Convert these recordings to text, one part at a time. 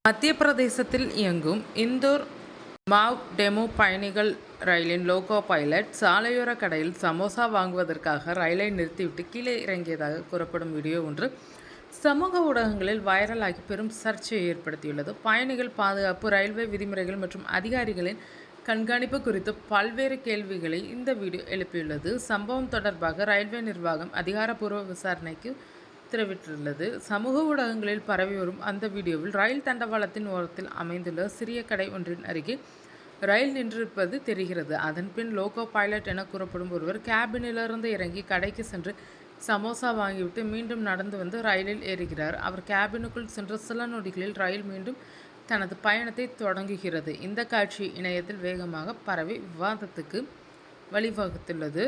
மத்திய பிரதேசத்தில் இயங்கும் இந்தூர் மாவ் டெமு பயணிகள் ரயிலின் லோகோ பைலட் சாலையோர கடையில் சமோசா வாங்குவதற்காக ரயிலை நிறுத்திவிட்டு கீழே இறங்கியதாக கூறப்படும் வீடியோ ஒன்று சமூக ஊடகங்களில் வைரலாகி பெரும் சர்ச்சையை ஏற்படுத்தியுள்ளது. பயணிகள் பாதுகாப்பு, ரயில்வே விதிமுறைகள் மற்றும் அதிகாரிகளின் கண்காணிப்பு குறித்து பல்வேறு கேள்விகளை இந்த வீடியோ எழுப்பியுள்ளது. சம்பவம் தொடர்பாக ரயில்வே நிர்வாகம் அதிகாரப்பூர்வ விசாரணைக்கு உத்தரவிட்டுள்ளது. சமூக ஊடகங்களில் பரவி வரும் அந்த வீடியோவில் ரயில் தண்டவாளத்தின் ஓரத்தில் அமைந்துள்ள சிறிய கடை ஒன்றின் அருகே ரயில் நின்றிருப்பது தெரிகிறது. அதன்பின் லோகோ பைலட் என கூறப்படும் ஒருவர் கேபினிலிருந்து இறங்கி கடைக்கு சென்று சமோசா வாங்கிவிட்டு மீண்டும் நடந்து வந்து ரயிலில் ஏறுகிறார். அவர் கேபினுக்குள் சென்ற சில நொடிகளில் ரயில் மீண்டும் தனது பயணத்தை தொடங்குகிறது. இந்த காட்சி இணையத்தில் வேகமாக பரவி விவாதத்துக்கு வழிவகுத்துள்ளது.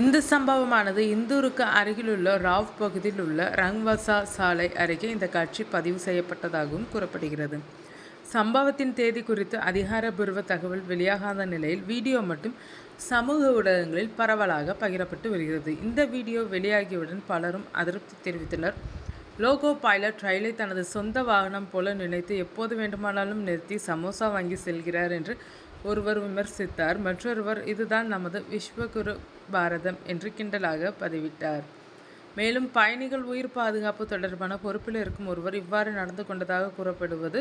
இந்த சம்பவமானது இந்தூருக்கு அருகிலுள்ள ராவ் பகுதியில் உள்ள ரங்வசா சாலை அருகே இந்த காட்சி பதிவு செய்யப்பட்டதாகவும் கூறப்படுகிறது. சம்பவத்தின் தேதி குறித்து அதிகாரப்பூர்வ தகவல் வெளியாகாத நிலையில் வீடியோ மட்டும் சமூக ஊடகங்களில் பரவலாக பகிரப்பட்டு வருகிறது. இந்த வீடியோ வெளியாகியவுடன் பலரும் அதிருப்தி தெரிவித்தனர். லோகோ பைலட் ரயிலை தனது சொந்த வாகனம் போல நினைத்து எப்போது வேண்டுமானாலும் நிறுத்தி சமோசா வாங்கி செல்கிறார் என்று ஒருவர் விமர்சித்தார். மற்றொருவர் இதுதான் நமது விஸ்வகுரு பாரதம் என்று கிண்டலாக பதிவிட்டார். மேலும் பயணிகள் உயிர் பாதுகாப்பு தொடர்பான பொறுப்பில் இருக்கும் ஒருவர் இவ்வாறு நடந்து கொண்டதாக கூறப்படுவது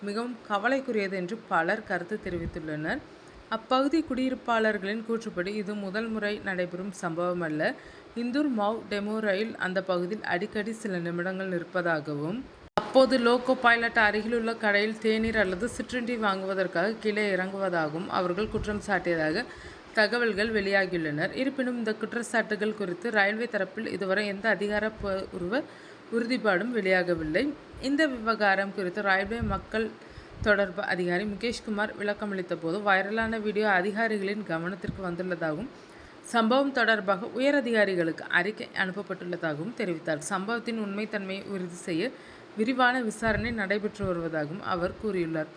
மிகவும் கவலைக்குரியது என்று பலர் கருத்து தெரிவித்துள்ளனர். அப்பகுதி குடியிருப்பாளர்களின் கூற்றுப்படி இது முதல் முறை நடைபெறும் சம்பவம் அல்ல. இந்தூர் மாவ் டெமு ரயில் அந்த பகுதியில் அடிக்கடி சில நிமிடங்கள் நிற்பதாகவும் அப்போது லோகோ பைலட் அருகிலுள்ள கடையில் தேநீர் அல்லது சிற்றுண்டி வாங்குவதற்காக கீழே இறங்குவதாகவும் அவர்கள் குற்றம் சாட்டியதாக தகவல்கள் வெளியாகியுள்ளனர். இருப்பினும் இந்த குற்றச்சாட்டுகள் குறித்து ரயில்வே தரப்பில் இதுவரை எந்த அதிகாரப்பூர்வ உறுதிப்பாடும் வெளியாகவில்லை. இந்த விவகாரம் குறித்து ரயில்வே மக்கள் தொடர்பு அதிகாரி முகேஷ்குமார் விளக்கமளித்த போது வைரலான வீடியோ அதிகாரிகளின் கவனத்திற்கு வந்துள்ளதாகவும் சம்பவம் தொடர்பாக உயர் அதிகாரிகளுக்கு அறிக்கை அனுப்பப்பட்டுள்ளதாகவும் தெரிவித்தார். சம்பவத்தின் உண்மைத்தன்மையை உறுதி செய்ய விரிவான விசாரணை நடைபெற்று வருவதாகவும் அவர் கூறியுள்ளார்.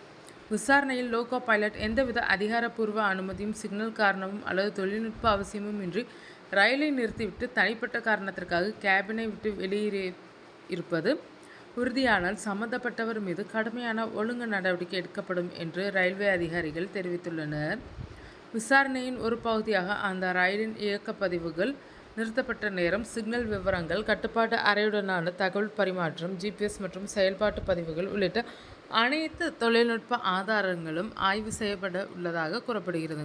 விசாரணையில் லோகோ பைலட் எந்தவித அதிகாரப்பூர்வ அனுமதியும், சிக்னல் காரணமும் அல்லது தொழில்நுட்ப அவசியமும் இன்றி ரயிலை நிறுத்திவிட்டு தனிப்பட்ட காரணத்திற்காக கேபினை விட்டு வெளியேறி இருப்பது உறுதியானால் சம்பந்தப்பட்டவர் மீது கடுமையான ஒழுங்கு நடவடிக்கை எடுக்கப்படும் என்று ரயில்வே அதிகாரிகள் தெரிவித்துள்ளனர். விசாரணையின் ஒரு பகுதியாக அந்த ரயிலின் இயக்க பதிவுகள், நிறுத்தப்பட்ட நேரம், சிக்னல் விவரங்கள், கட்டுப்பாட்டு அறையுடனான தகவல் பரிமாற்றம், GPS மற்றும் செயல்பாட்டு பதிவுகள் உள்ளிட்ட அனைத்து தொழில்நுட்ப ஆதாரங்களும் ஆய்வு செய்யப்பட உள்ளதாக கூறப்படுகிறது.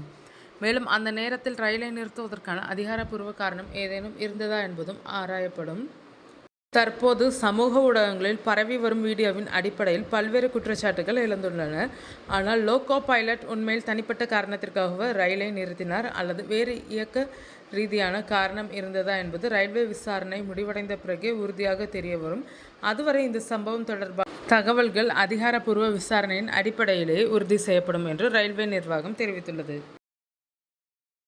மேலும் அந்த நேரத்தில் ரயிலை நிறுத்துவதற்கான அதிகாரப்பூர்வ காரணம் ஏதேனும் இருந்ததா என்பதும் ஆராயப்படும். தற்போது சமூக ஊடகங்களில் பரவி வரும் வீடியோவின் அடிப்படையில் பல்வேறு குற்றச்சாட்டுகள் எழுந்துள்ளன. ஆனால் லோகோ பைலட் உண்மையில் தனிப்பட்ட காரணத்திற்காக ரயிலை நிறுத்தினார் அல்லது வேறு இயக்க ரீதியான காரணம் இருந்ததா என்பது ரயில்வே விசாரணை முடிவடைந்த பிறகே உறுதியாக தெரிய வரும். அதுவரை இந்த சம்பவம் தொடர்பான தகவல்கள் அதிகாரப்பூர்வ விசாரணையின் அடிப்படையிலேயே உறுதி செய்யப்படும் என்று ரயில்வே நிர்வாகம் தெரிவித்துள்ளது.